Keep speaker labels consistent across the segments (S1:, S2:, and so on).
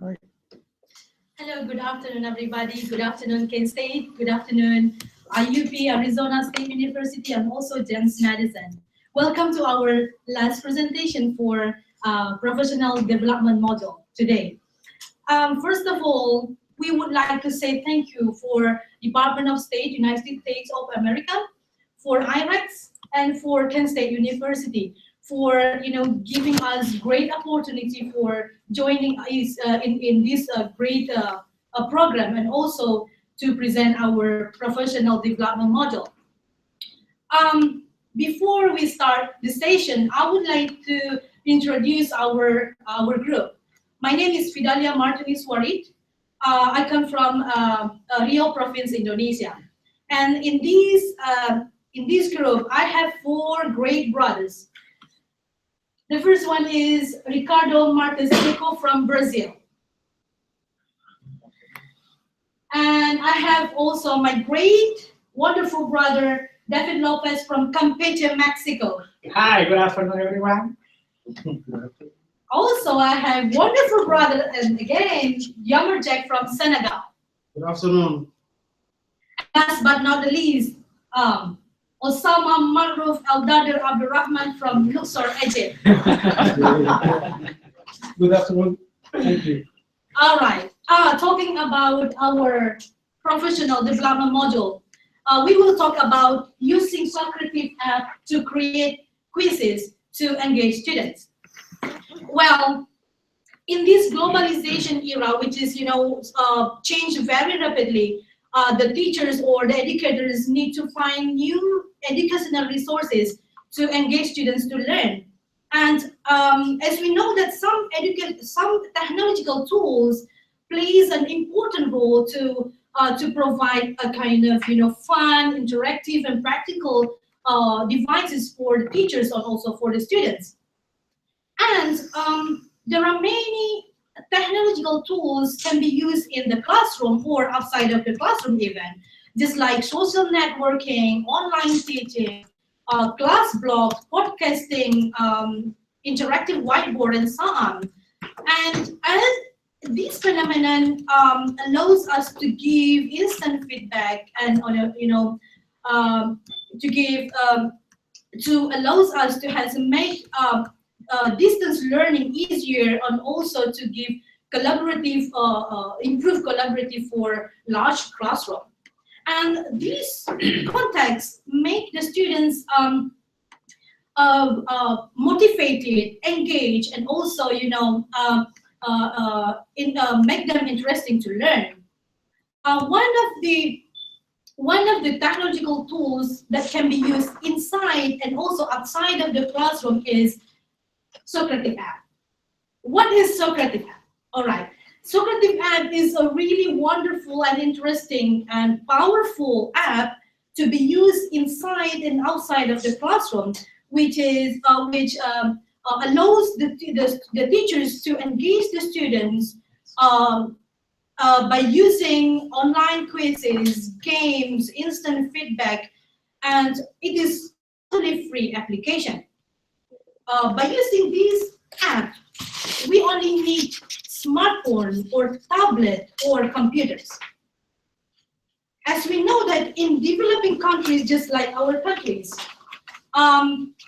S1: Right.
S2: Hello, good afternoon, everybody. Good afternoon, Kent State. Good afternoon, IUP, Arizona State University, and also James Madison. Welcome to our last presentation for professional development module today. First of all, we would like to say thank you for Department of State, United States of America, for IREX, and for Kent State University for giving us great opportunity for joining us in this great program, and also to present our professional development module. Before we start the session, I would like to introduce our group. My name is Fidalia Martinez Warid. I come from Riau Province, Indonesia, and in this group, I have four great brothers. The first one is Ricardo Marques Rico from Brazil. And I have also my great, wonderful brother, David Lopez from Campeche, Mexico.
S1: Hi, good afternoon, everyone.
S2: Also, I have wonderful brother, and again, Yammer Jack from Senegal.
S3: Good afternoon.
S2: Last but not the least, Osama Maruf Al-Dadir Abdurrahman from Luxor, Egypt.
S1: Good afternoon. Thank you.
S2: All right. Talking about our professional development module, we will talk about using Socrative App to create quizzes to engage students. Well, in this globalization era, which is changed very rapidly, the teachers or the educators need to find new educational resources to engage students to learn. And as we know that some technological tools plays an important role to provide a kind of fun, interactive, and practical devices for the teachers and also for the students. And there are many technological tools can be used in the classroom or outside of the classroom even, just like social networking, online teaching, class blogs, podcasting, interactive whiteboard, and so on. And as this phenomenon allows us to give instant feedback and allows us to make distance learning easier, and also to give collaborative, improve collaborative for large classroom. And these contexts make the students motivated, engaged, and also make them interesting to learn. One of the technological tools that can be used inside and also outside of the classroom is Socrative App. What is Socrative App? All right. Socrative App is a really wonderful and interesting and powerful app to be used inside and outside of the classroom, which allows the teachers to engage the students by using online quizzes, games, instant feedback, and it is totally free application. By using this app, we only need smartphone or tablet or computers. As we know that in developing countries, just like our countries,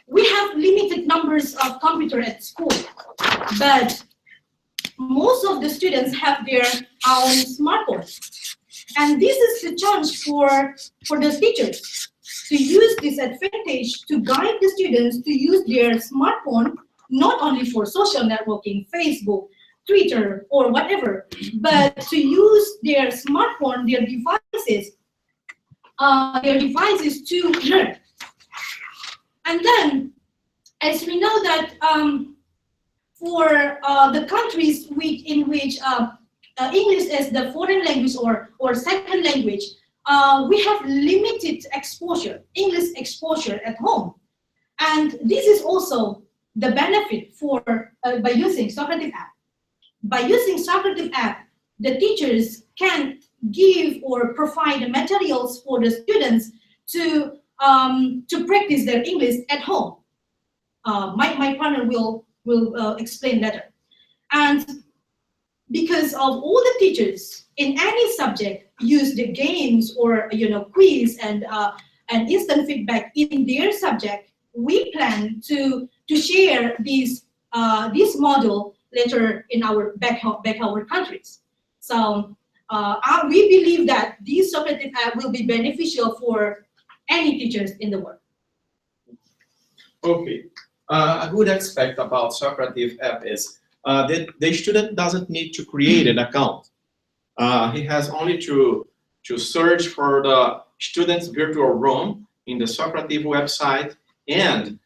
S2: we have limited numbers of computers at school, but most of the students have their own smartphones. And this is the chance for the teachers to use this advantage to guide the students to use their smartphone, not only for social networking, Facebook, Twitter, or whatever, but to use their smartphone, their devices to learn. And then, as we know that for the countries in which English is the foreign language or second language, we have limited exposure, English exposure at home. And this is also the benefit for by using Socrative App. By using Socrative App, the teachers can give or provide the materials for the students to practice their English at home. My partner will explain later. And because of all the teachers in any subject use the games or quiz and instant feedback in their subject, we plan to share this model later in our back our countries. So we believe that this Socrative app will be beneficial for any teachers in the world.
S3: Okay. A good aspect about Socrative app is that the student doesn't need to create an account. He has only to search for the student's virtual room in the Socrative website, and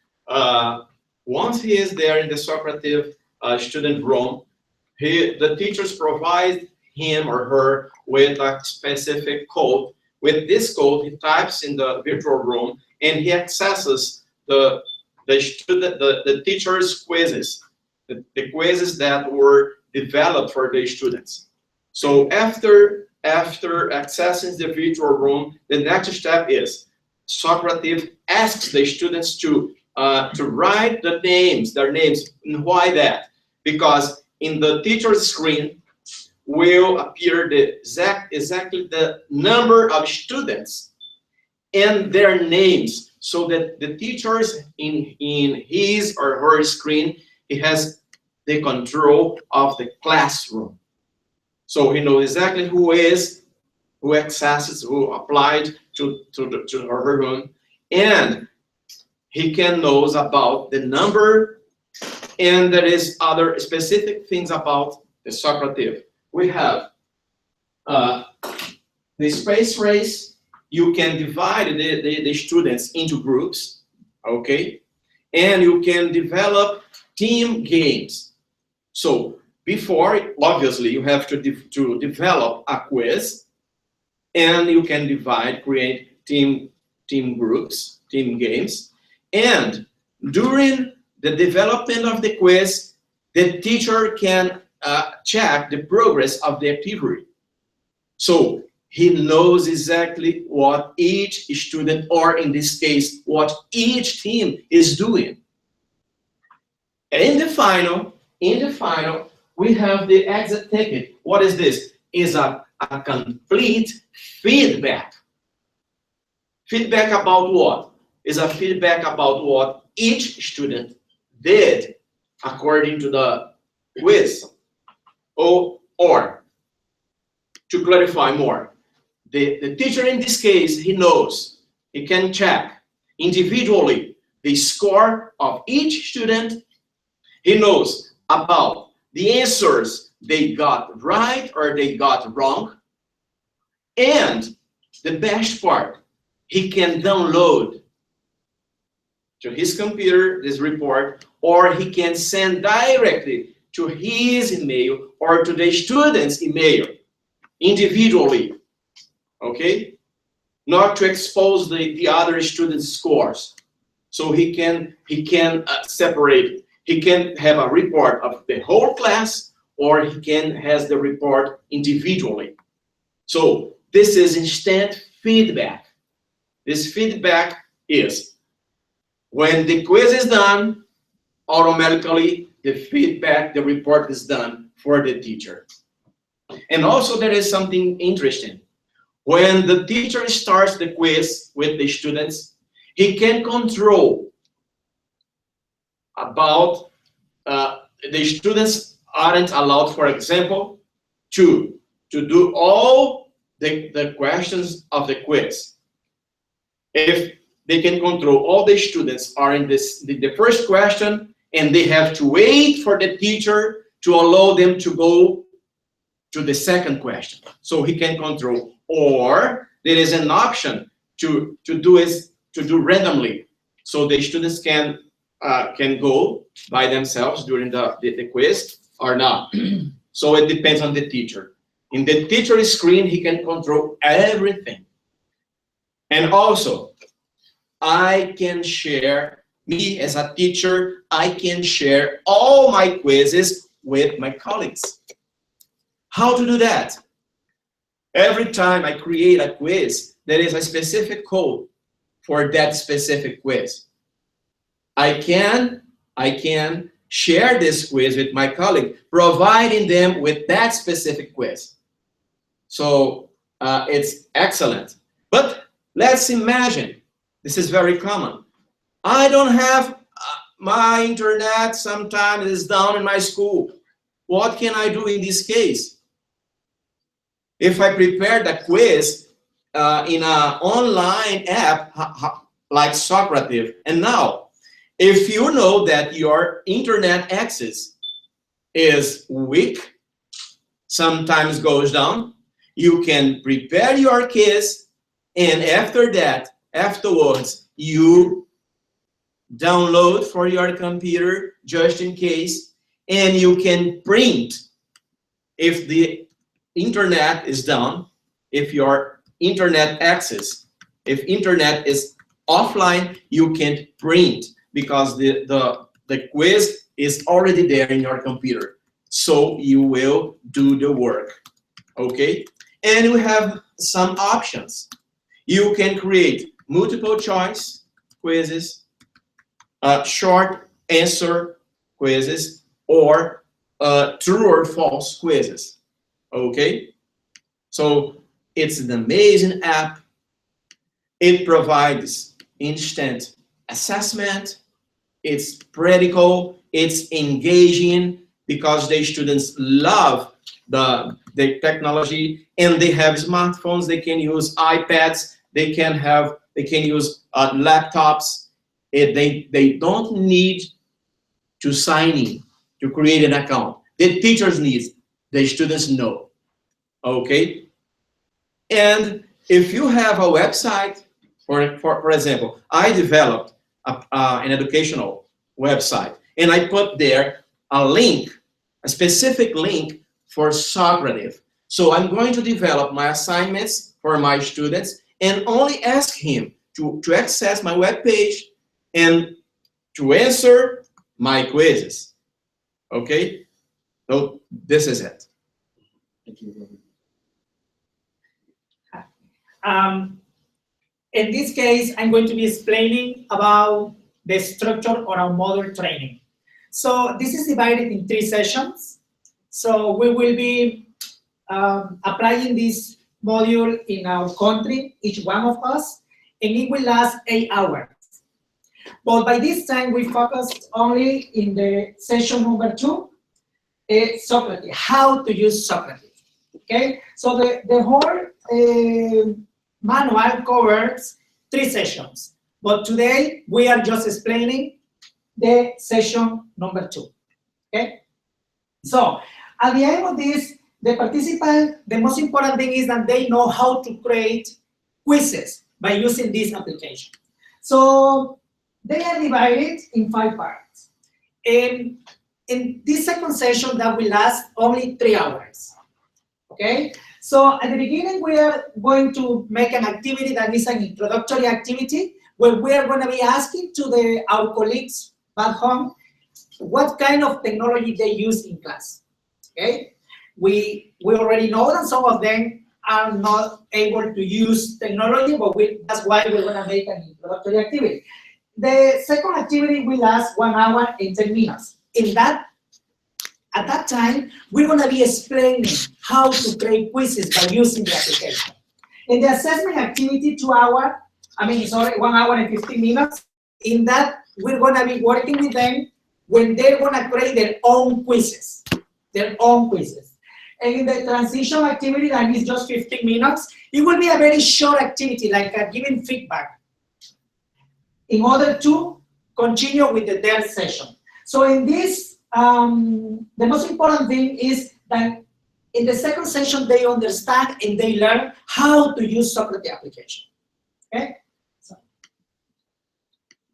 S3: once he is there in the Socrative student room, the teachers provide him or her with a specific code. With this code, he types in the virtual room and he accesses the teacher's quizzes, the quizzes that were developed for the students. So after accessing the virtual room, the next step is Socrative asks the students to write their names. And why that? Because in the teacher's screen will appear exactly the number of students and their names, so that the teachers in his or her screen, he has the control of the classroom. So he knows exactly who accesses, who applied to her room, and he can knows about the number, and there is other specific things about the Socrative. We have the space race. You can divide the students into groups, okay? And you can develop team games. So before, obviously, you have to develop a quiz, and you can create team groups, team games. And during the development of the quiz, the teacher can check the progress of the activity. So he knows exactly what each student, or in this case, what each team is doing. And in the final, we have the exit ticket. What is this? Is a complete feedback. Feedback about what? Is a feedback about what each student did according to the quiz. Or to clarify more, the teacher in this case, he knows, he can check individually the score of each student. He knows about the answers they got right or they got wrong. And the best part, he can download to his computer this report, or he can send directly to his email or to the student's email individually. Okay? Not to expose the other students' scores. So he can separate. He can have a report of the whole class, or he can has the report individually. So this is instant feedback. This feedback is when the quiz is done, automatically the report is done for the teacher. And also there is something interesting. When the teacher starts the quiz with the students, he can control about the students aren't allowed, for example, to do all the questions of the quiz. If they can control all the students are in the first question, and they have to wait for the teacher to allow them to go to the second question. So he can control. Or there is an option to do randomly. So the students can go by themselves during the quiz or not. So it depends on the teacher. In the teacher's screen, he can control everything. And also, I can share, me as a teacher, I can share all my quizzes with my colleagues. How to do that? Every time I create a quiz, there is a specific code for that specific quiz. I can share this quiz with my colleague, providing them with that specific quiz. So it's excellent. But let's imagine, this is very common. I don't have my internet, sometimes is down in my school. What can I do in this case? If I prepare the quiz in an online app like Socrative, and now, if you know that your internet access is weak, sometimes goes down, you can prepare your quiz, and afterwards, you download for your computer just in case, and you can print if the internet is down, if your internet access, if internet is offline, you can print because the quiz is already there in your computer. So you will do the work, okay? And we have some options. You can create multiple choice quizzes, short answer quizzes, or true or false quizzes, okay? So it's an amazing app. It provides instant assessment. It's practical, it's engaging because the students love the technology, and they have smartphones, they can use iPads, they can use laptops. They don't need to sign in to create an account. The teachers need, the students know, okay? And if you have a website, for example, I developed an educational website, and I put there a link, a specific link for Socrative. So I'm going to develop my assignments for my students and only ask him to access my web page and to answer my quizzes. Okay? So this is it.
S1: Thank you. In this case, I'm going to be explaining about the structure of our module training. So this is divided in 3 sessions. So we will be applying this module in our country, each one of us, and it will last 8 hours. But by this time, we focused only in the session number 2, Socrative, how to use Socrative. Okay, so the whole manual covers 3 sessions, but today we are just explaining the session number 2. Okay, so at the end of this, the participant, the most important thing is that they know how to create quizzes by using this application. So they are divided in 5 parts. And in this second session, that will last only 3 hours. Okay, so at the beginning, we are going to make an activity that is an introductory activity where we are going to be asking to our colleagues back home what kind of technology they use in class. Okay, we already know that some of them are not able to use technology, but that's why we're going to make an introductory activity. The second activity will last 1 hour and 10 minutes. At that time, we're going to be explaining how to create quizzes by using the application. In the assessment activity, 1 hour and 15 minutes. In that, we're going to be working with them when they're going to create their own quizzes. And in the transition activity, that is just 15 minutes, it will be a very short activity, like giving feedback, in order to continue with the third session. So in this, the most important thing is that in the second session, they understand and they learn how to use Socrative application. Okay?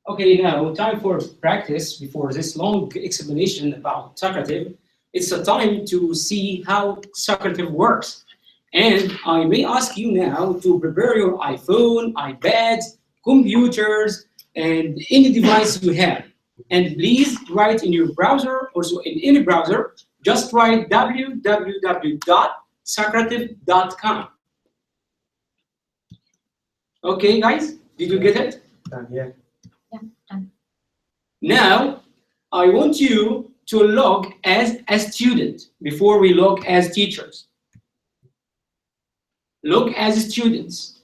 S4: Okay, now time for practice. Before this long explanation about Socrative, it's a time to see how Socrative works. And I may ask you now to prepare your iPhone, iPad, computers, and any device you have. And please write in your browser, also in any browser, just write www.socrative.com. Okay, guys, did you get it?
S1: Yeah.
S4: Now, I want you to log as a student before we log as teachers. Log as students.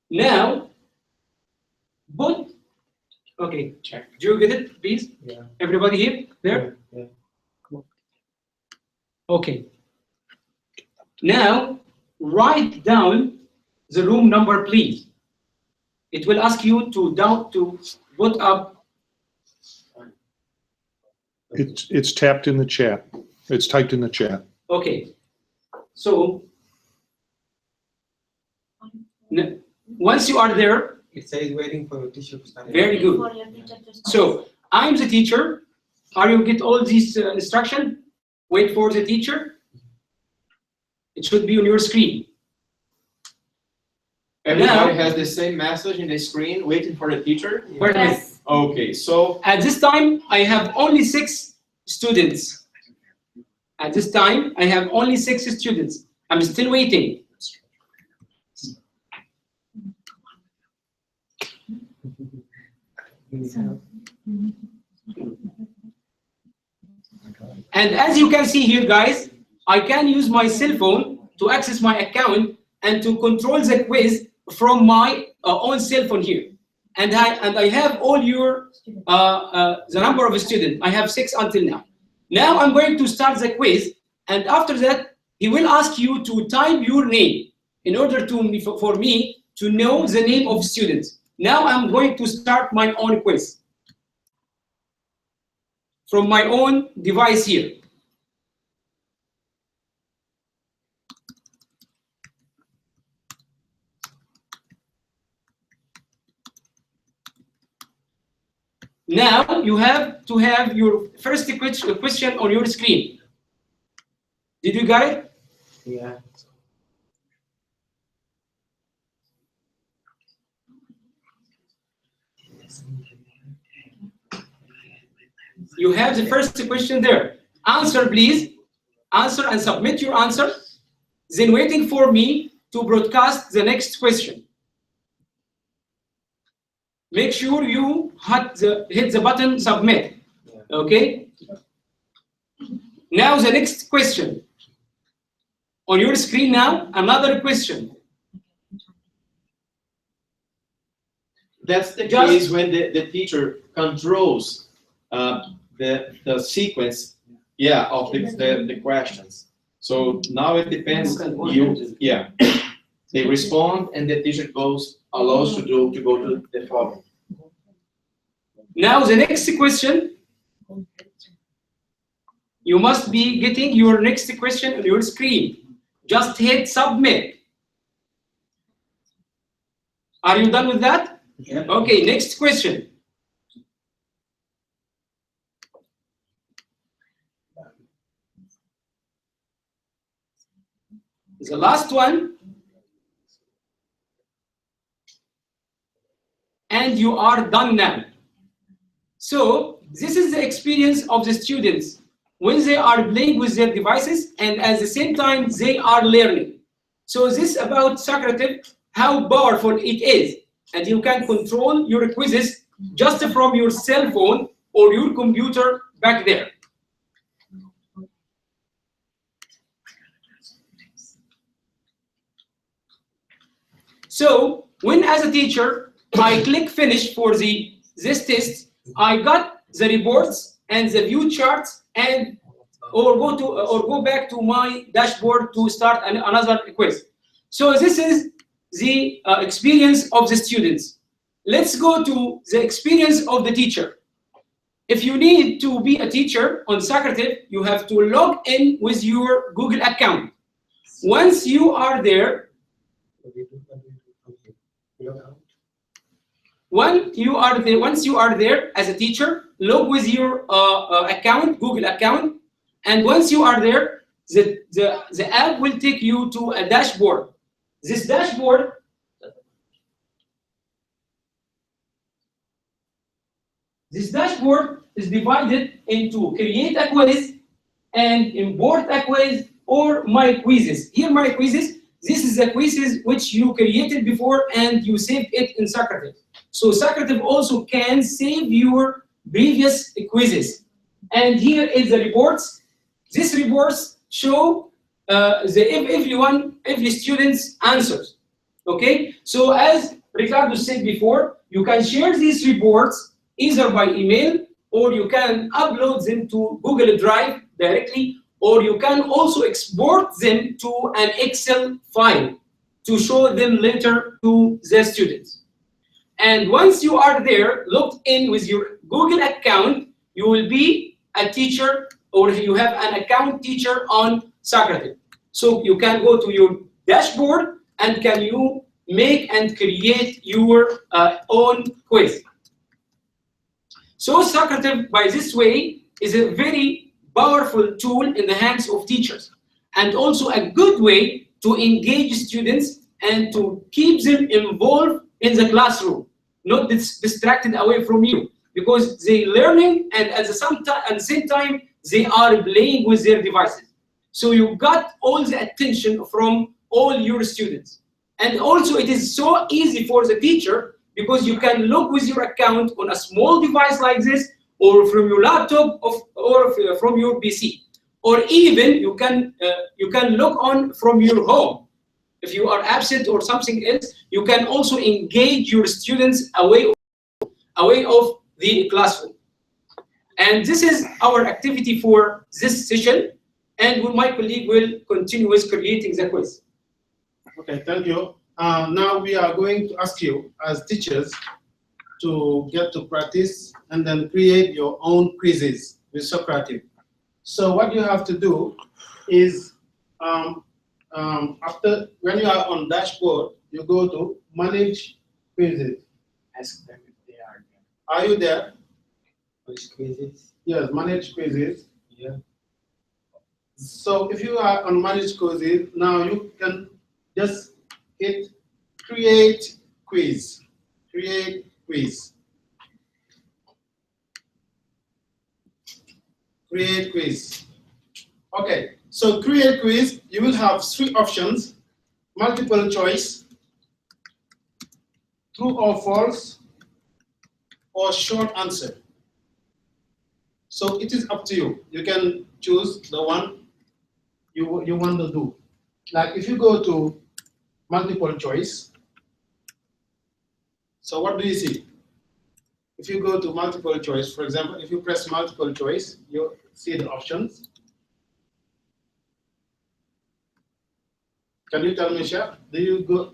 S4: Now, okay, check. Do you get it, please?
S5: Yeah.
S4: Everybody here? There?
S5: Yeah.
S4: Okay. Now, write down the room number, please. It will ask you to put up.
S6: It's tapped in the chat. It's typed in the chat.
S4: Okay. So, once you are there,
S5: It says waiting for your teacher to start.
S4: very good. So, I'm the teacher. Are you get all these instructions? Wait for the teacher. It should be on your screen.
S3: Everybody
S4: Now-
S3: has the same message in the screen, waiting for the teacher.
S4: Wait a minute.
S2: Yes.
S3: Okay, so
S4: At this time, I have only 6 students. At this time, I have only 6 students. I'm still waiting. And as you can see here, guys, I can use my cell phone to access my account and to control the quiz from my own cell phone here. And I have all your the number of students. I have 6 until now. Now I'm going to start the quiz, and after that, he will ask you to type your name in order for me to know the name of students. Now I'm going to start my own quiz from my own device here. Now you have to have your first question on your screen. Did you get it?
S5: Yeah.
S4: You have the first question there. Answer, please. Answer and submit your answer. Then waiting for me to broadcast the next question. Make sure you hit the button submit. Okay? Now the next question. On your screen now, another question.
S3: that's the
S4: Just-
S3: case when the teacher controls the sequence, of the questions. So now it depends. They respond, and the teacher allows to go to the following.
S4: Now the next question. You must be getting your next question on your screen. Just hit submit. Are you done with that?
S5: Yeah.
S4: Okay, next question. The last one. And you are done now. So this is the experience of the students when they are playing with their devices and at the same time they are learning. So this is about Socrative, how powerful it is. And you can control your quizzes just from your cell phone or your computer back there. So when as a teacher, I click finish for this test, I got the reports and the view charts or go back to my dashboard to start another quiz. So this is the experience of the students. Let's go to the experience of the teacher. If you need to be a teacher on Socrative, you have to log in with your Google account. Once you are there, once you are there as a teacher, log with your account, Google account, and once you are there, the app will take you to a dashboard. This dashboard is divided into create a quiz and import a quiz or my quizzes. Here my quizzes, this is the quizzes which you created before and you saved it in Socrative. So Socrative also can save your previous quizzes. And here is the reports. These reports show every student's answers. Okay, so as Ricardo said before, you can share these reports either by email, or you can upload them to Google Drive directly, or you can also export them to an Excel file to show them later to the students. And once you are there, logged in with your Google account, you will be a teacher, or you have an account teacher on Socrative. So you can go to your dashboard and can you make and create your own quiz. So Socrative, by this way, is a very powerful tool in the hands of teachers, and also a good way to engage students and to keep them involved in the classroom, not distracted away from you, because they learning and at the same time they are playing with their devices. So you got all the attention from all your students. And also it is so easy for the teacher, because you can log with your account on a small device like this, or from your laptop, or from your PC, or even you can log on from your home. If you are absent or something else, you can also engage your students away of the classroom. And this is our activity for this session, and my colleague will continue with creating the quiz.
S7: Okay, thank you. Now we are going to ask you as teachers to get to practice and then create your own quizzes with Socrative. So what you have to do is, after, when you are on dashboard, you go to manage quizzes.
S5: Ask them if they are there.
S7: Are you there?
S5: Which quizzes?
S7: Yes, manage quizzes.
S5: Yeah.
S7: So if you are on manage quizzes, now you can just hit create quiz. Create quiz. Create quiz. Okay, so create quiz, you will have 3 options: multiple choice, true or false, or short answer. So it is up to you. You can choose the one you want to do. Like if you go to multiple choice, so what do you see? If you go to multiple choice, for example, if you press multiple choice, you see the options. Can you tell me, Chef,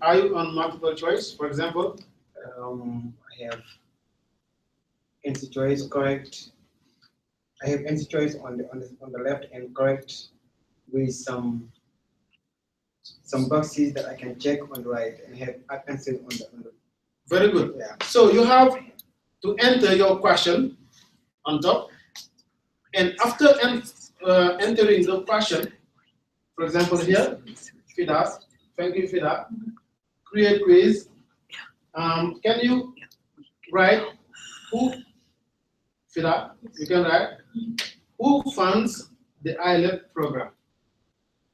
S7: are you on multiple choice, for example?
S5: I have NC choice correct. I have NC choice on the left and correct, with some boxes that I can check on the right, and have answer on the.
S7: Very good.
S5: Yeah.
S7: So you have to enter your question on top, and after entering the question, for example here, Fida, thank you, Fida. Create quiz. Can you write who, Fida, you can write, who funds the ILF program?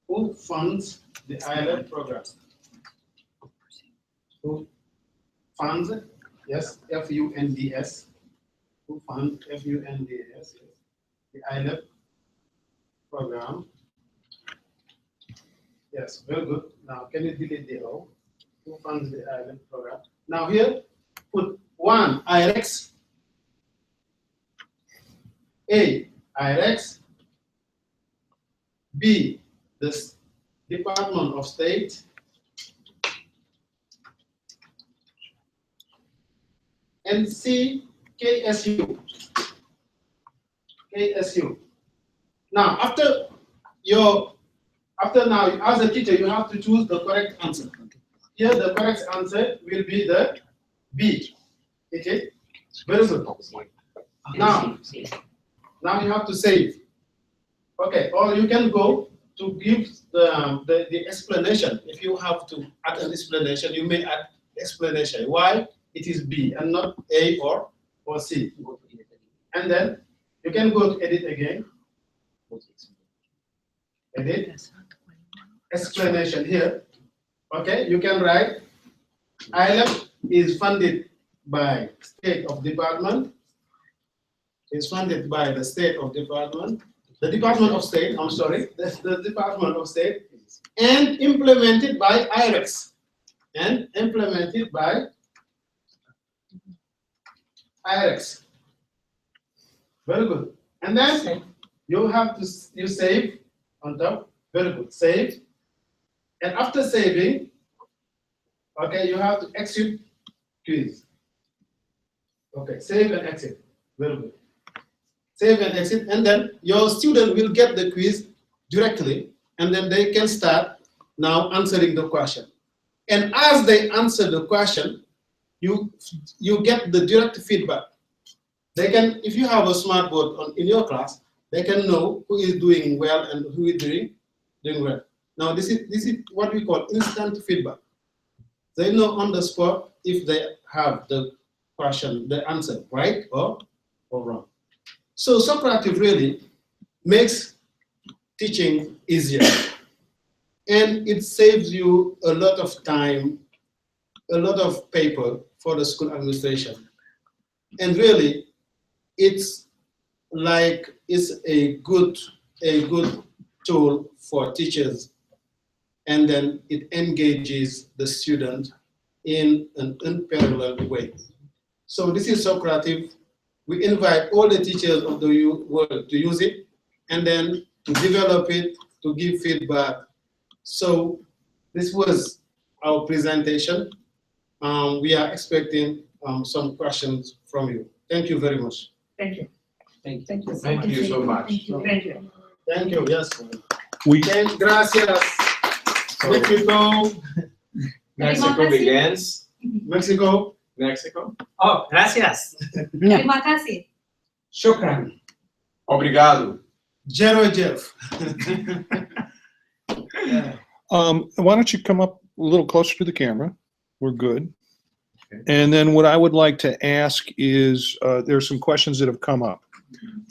S7: Who funds the ILF program? Who funds, yes, F-U-N-D-S. Who funds, F-U-N-D-S, the ILF program? Yes, very good. Now, can you delete the O? Who funds the ILF program? Now here, put 1, IREX. A, IREX. B, the Department of State. And C, KSU. KSU. Now, after now, as a teacher, you have to choose the correct answer. Here, the correct answer will be the B. Okay? Very good. Now you have to save. Okay, or you can go to give the explanation. If you have to add an explanation, you may add explanation. Why it is B and not A or C. And then you can go to edit again. Edit. Explanation here. Okay, you can write ILF is funded by State of Department. It's funded by the State of Department, the Department of State, I'm sorry, the Department of State, and implemented by IREX, and implemented by IREX. Very good. And then you have to you save on top. Very good. Save. And after saving, okay, you have to exit quiz. Okay, save and exit. Very good. Save and exit, and then your student will get the quiz directly, and then they can start now answering the question. And as they answer the question, you get the direct feedback. They can, if you have a smart board in your class, they can know who is doing well and who is doing well. Now this is what we call instant feedback. They know on the spot if they have the question, the answer right or wrong. So Socrative really makes teaching easier, and it saves you a lot of time, a lot of paper for the school administration. And really, it's a good tool for teachers, and then it engages the student in an unparalleled way. So this is Socrative. We invite all the teachers of the world to use it, and then to develop it, to give feedback. So this was our presentation. We are expecting some questions from you. Thank you very much.
S1: Thank you.
S4: Thank you.
S1: Thank you.
S3: Thank you so much.
S2: Thank you.
S1: Thank you.
S7: Thank you. Yes.
S6: We,
S7: Gracias. Mexico.
S3: Mexico begins.
S7: Mexico.
S3: Mexico.
S1: Oh, gracias.
S2: Terima kasih.
S4: Shukran.
S3: Obrigado.
S7: Jero Jeff.
S6: why don't you come up a little closer to the camera? We're good.
S3: Okay.
S6: And then what I would like to ask is, there's some questions that have come up.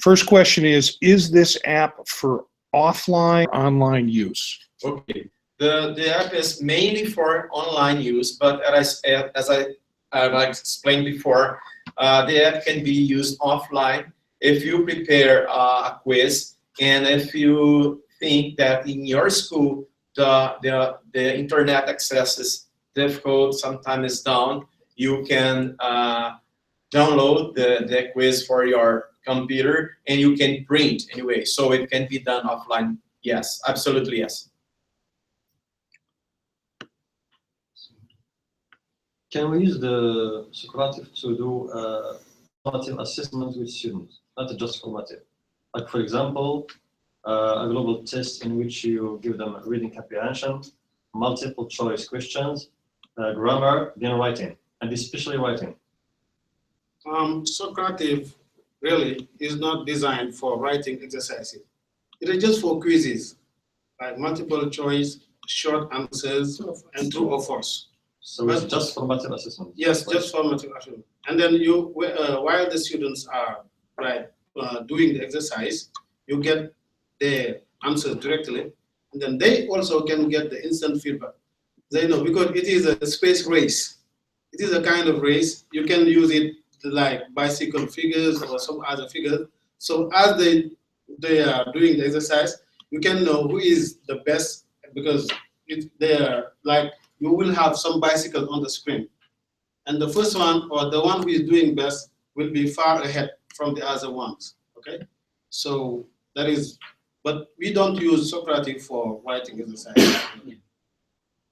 S6: First question is this app for offline, online use?
S3: Okay. The app is mainly for online use, but as I explained before, the app can be used offline if you prepare a quiz, and if you think that in your school the internet access is difficult, sometimes it's down, you can download the quiz for your computer, and you can print anyway, so it can be done offline. Yes, absolutely yes.
S8: Can we use the Socrative to do formative assessment with students, not just formative? Like, for example, a global test in which you give them reading comprehension, multiple choice questions, grammar, then writing, and especially writing.
S7: Socrative really is not designed for writing exercises. It is just for quizzes, like multiple choice, short answers, and true or false.
S8: So it's just formative assessment.
S7: Yes, just formative assessment. And then while the students are doing the exercise, you get the answers directly, and then they also can get the instant feedback. They know, because it is a space race. It is a kind of race. You can use it like bicycle figures or some other figures. So as they are doing the exercise, you can know who is the best, because they are like, you will have some bicycles on the screen. And the first one, or the one who is doing best, will be far ahead from the other ones, okay? So that is, but we don't use Socrative for writing exercise.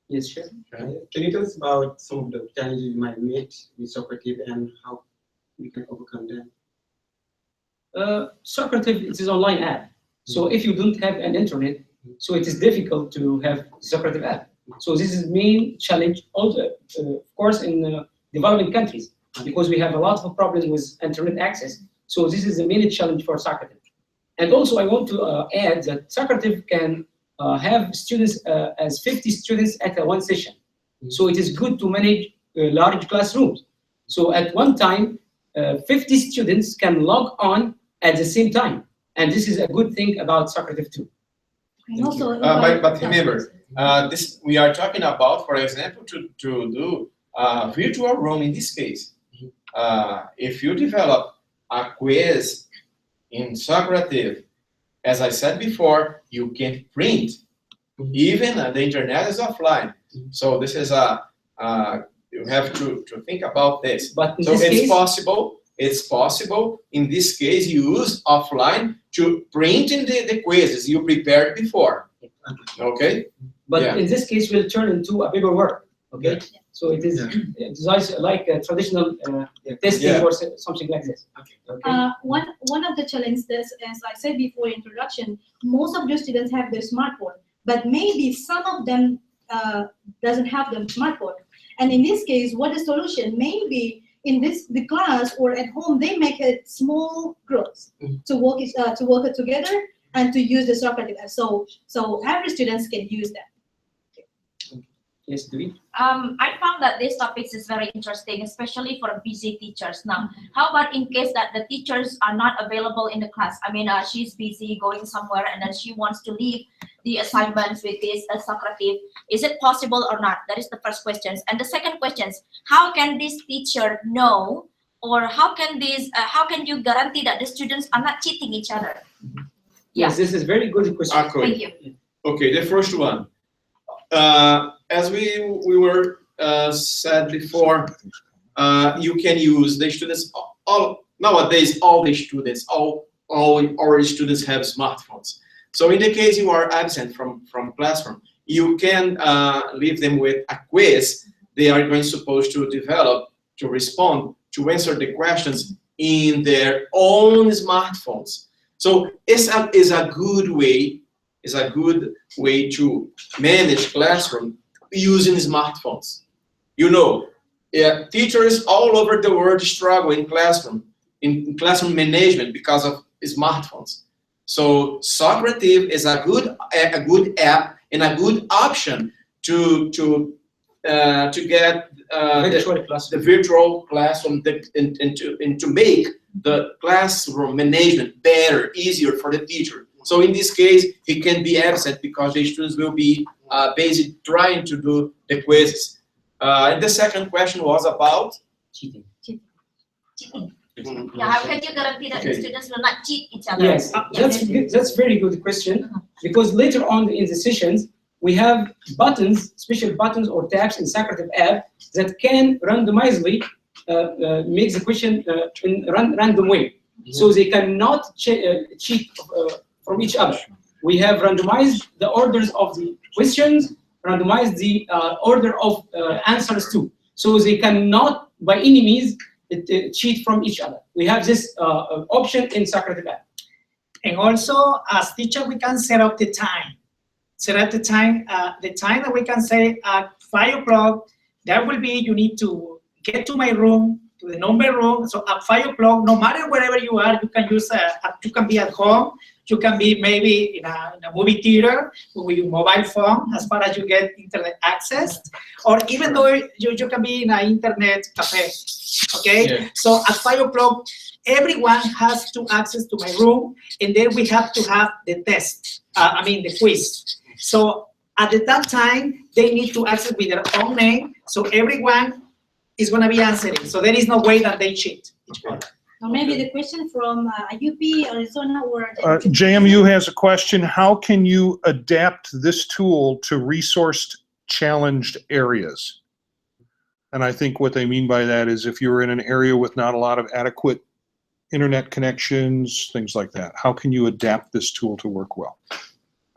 S4: Yes, sure.
S5: Can you tell us about some of the challenges you might meet with Socrative and how we can overcome them?
S4: Socrative is an online app. So if you don't have an internet, so it is difficult to have Socrative app. So this is main challenge, also, of course, in developing countries, because we have a lot of problems with internet access. So this is the main challenge for Socrative. And also, I want to add that Socrative can have students as 50 students at one session. So it is good to manage large classrooms. So at one time, 50 students can log on at the same time. And this is a good thing about Socrative too.
S2: And also,
S3: But remember, this we are talking about, for example, to do virtual room in this case. If you develop a quiz In Socrative, as I said before, you can print. Even the internet is offline. So this is you have to think about this.
S4: But in
S3: So
S4: this
S3: it's
S4: case,
S3: possible. It's possible. In this case, you use offline to print in the quizzes you prepared before. Okay.
S4: but
S3: Yeah.
S4: in this case, will turn into a paperwork. Okay.
S3: Yeah.
S4: So it is like a traditional testing
S3: Yeah.
S4: or something like this. Okay.
S2: One of the challenges, as I said before in introduction, most of the students have their smartphone, but maybe some of them doesn't have the smartphone. And in this case, what the solution? Maybe in the class or at home, they make it small groups to work it together and to use the Socrative App. So every students can use that.
S4: Yes, do we?
S9: I found that this topic is very interesting, especially for busy teachers. Now, how about in case that the teachers are not available in the class? I mean, she's busy going somewhere and then she wants to leave the assignments with this Socrative. Is it possible or not? That is the first question. And the second question is, how can this teacher know, or how can you guarantee that the students are not cheating each other?
S4: Yes, this is very good question.
S3: Okay.
S9: Thank you.
S3: Okay, the first one. As we were said before, you can use the students. Nowadays, all our students have smartphones. So in the case you are absent from classroom, you can leave them with a quiz. They are going supposed to develop, to respond, to answer the questions in their own smartphones. So it's a good way. Is a good way to manage classroom using smartphones. You know, teachers all over the world struggle in classroom management because of smartphones. So Socrative is a good app and a good option to get the virtual classroom and to make the classroom management better, easier for the teacher. So in this case, he can be absent because the students will be basically trying to do the quizzes. And the second question was about
S4: Cheating.
S9: Yeah, how can you guarantee that the students will not cheat each other?
S4: Yes, that's very good question, because later on in the sessions we have buttons, special buttons or tabs in Socrative app that can randomizely make the question in random way, so they cannot cheat from each other. We have randomized the orders of the questions, randomized the order of answers too, so they cannot by any means cheat from each other. We have this option in Socrative app.
S1: And also, as teacher, we can set up the time. Set up the time that we can say at 5 o'clock, that will be, you need to get to my room, to the number room. So at 5 o'clock, no matter wherever you are, you can use, you can be at home, you can be maybe in a movie theater with your mobile phone as far as you get internet access, or even though you can be in an internet cafe, okay?
S3: Yeah.
S1: So at 5 o'clock, everyone has to access to my room, and then we have to have the test, the quiz. So at that time, they need to access with their own name, so everyone is gonna be answering. So there is no way that they cheat.
S2: Or maybe the question from UP, Arizona, or
S6: JMU has a question. How can you adapt this tool to resource-challenged areas? And I think what they mean by that is if you're in an area with not a lot of adequate internet connections, things like that. How can you adapt this tool to work well?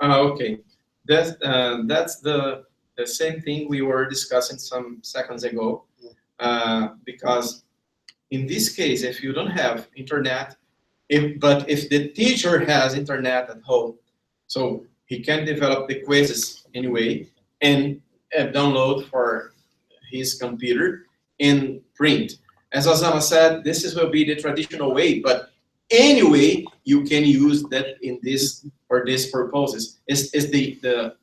S3: Okay, that's the same thing we were discussing some seconds ago, because in this case, if you don't have internet, but if the teacher has internet at home, so he can develop the quizzes anyway and download for his computer and print. As Osama said, this will be the traditional way, but anyway, you can use that in this for these purposes. Is the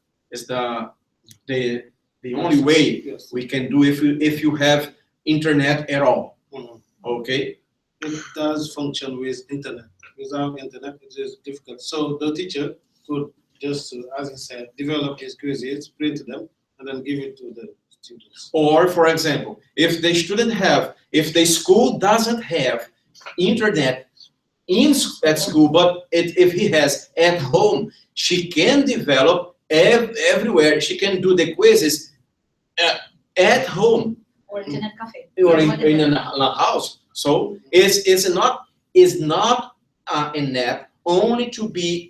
S3: only way we can do if you have internet at all. Okay.
S7: It does function with internet. Without internet, it is difficult. So the teacher could just, as I said, develop his quizzes, print them, and then give it to the students.
S3: Or, for example, if the school doesn't have internet at school, but if he has at home, she can develop everywhere. She can do the quizzes at home
S2: Or internet cafe.
S3: or
S2: Whatever.
S3: in a house. So it's not an app only to be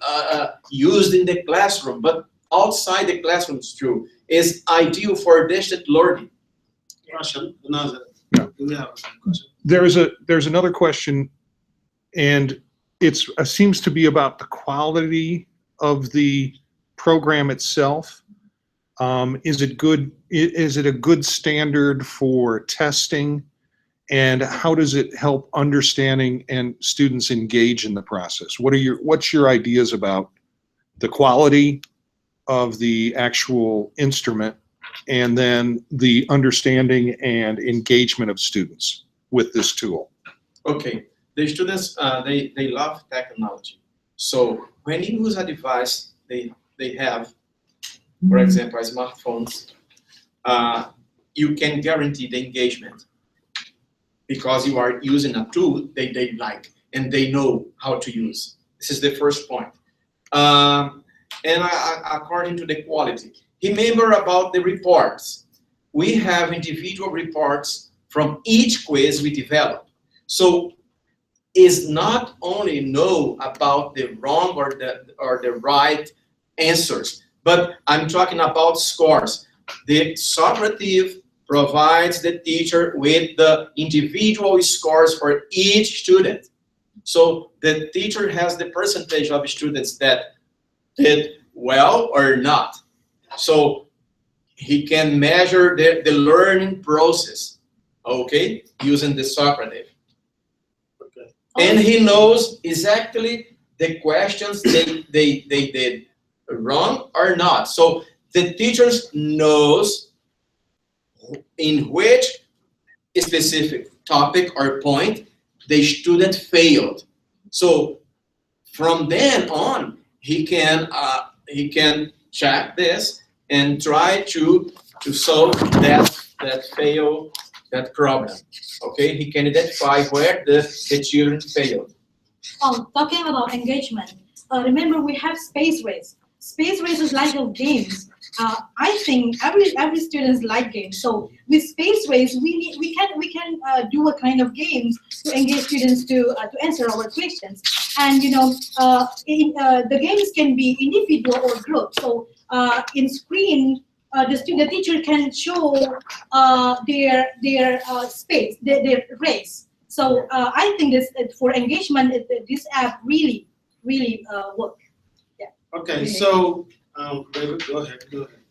S3: used in the classroom, but outside the classrooms too. It's ideal for distance learning.
S7: Question, another.
S6: Yeah.
S7: Do we have a question?
S6: There's another question, and it seems to be about the quality of the program itself. Is it good? Is it a good standard for testing? And how does it help understanding and students engage in the process? What's your ideas about the quality of the actual instrument and then the understanding and engagement of students with this tool?
S3: Okay, the students, they love technology. So when you use a device, they have, for example, smartphones, you can guarantee the engagement because you are using a tool they like and they know how to use. This is the first point. And according to the quality, remember about the reports. We have individual reports from each quiz we develop. So it's not only know about the wrong or the right answers, but I'm talking about scores. The Socrative provides the teacher with the individual scores for each student. So the teacher has the percentage of students that did well or not. So he can measure the learning process, okay, using the Socrative.
S7: Okay.
S3: And he knows exactly the questions they did wrong or not. So the teachers knows in which specific topic or point the student failed. So from then on, he can check this and try to solve that problem. Okay, he can identify where the children failed.
S2: Talking about engagement, remember we have space race. Space race is like of games. I think every students like games. So with space race, we can do a kind of games to engage students to answer our questions. And the games can be individual or group. So in screen, the teacher can show their space, their race. So I think this for engagement, this app really work.
S7: Okay, so David, go ahead.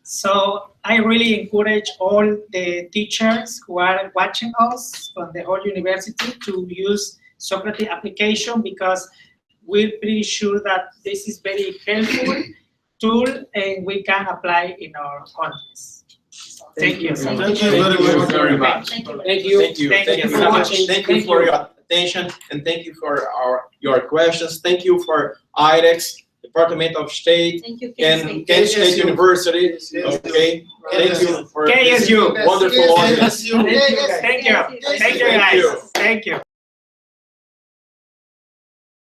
S1: So I really encourage all the teachers who are watching us from the whole university to use Socrative application because we're pretty sure that this is very helpful tool and we can apply in our countries. So, thank you.
S7: Thank you very much.
S2: Thank you.
S4: Thank you.
S3: Thank you.
S1: Thank
S3: Thank
S1: you
S3: you
S1: for
S3: very much.
S1: watching.
S3: Thank you
S4: Thank
S3: for
S4: you.
S3: your attention and thank you for your questions. Thank you for IREX, Department of State,
S2: Thank you,
S3: and Kent State University. Okay. Thank you for this
S1: KSU.
S3: wonderful audience.
S1: Thank you. Thank you. Thank you, guys. Thank you.